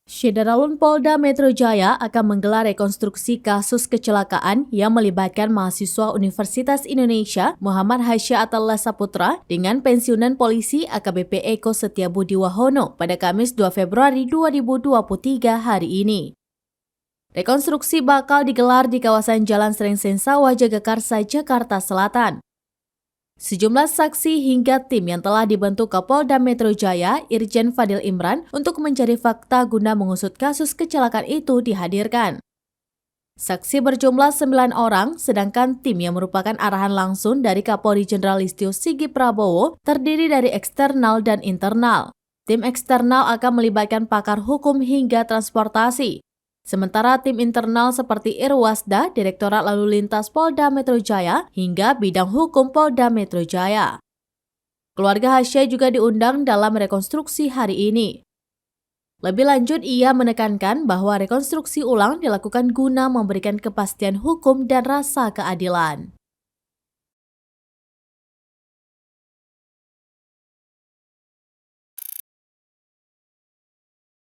Syederalun Polda Metro Jaya akan menggelar rekonstruksi kasus kecelakaan yang melibatkan mahasiswa Universitas Indonesia Muhammad Hasya Attallah Saputra dengan pensiunan polisi AKBP Eko Setiabudi Wahono pada Kamis 2 Februari 2023 hari ini. Rekonstruksi bakal digelar di kawasan Jalan Srengseng Sawah Jagakarsa, Jakarta Selatan. Sejumlah saksi hingga tim yang telah dibentuk Kapolda Metro Jaya, Irjen Fadil Imran, untuk mencari fakta guna mengusut kasus kecelakaan itu dihadirkan. Saksi berjumlah 9 orang, sedangkan tim yang merupakan arahan langsung dari Kapolri Jenderal Listio Sigit Prabowo terdiri dari eksternal dan internal. Tim eksternal akan melibatkan pakar hukum hingga transportasi. Sementara tim internal seperti Irwasda, Direktorat Lalu Lintas Polda Metro Jaya, hingga bidang hukum Polda Metro Jaya. Keluarga Hasya juga diundang dalam rekonstruksi hari ini. Lebih lanjut, ia menekankan bahwa rekonstruksi ulang dilakukan guna memberikan kepastian hukum dan rasa keadilan.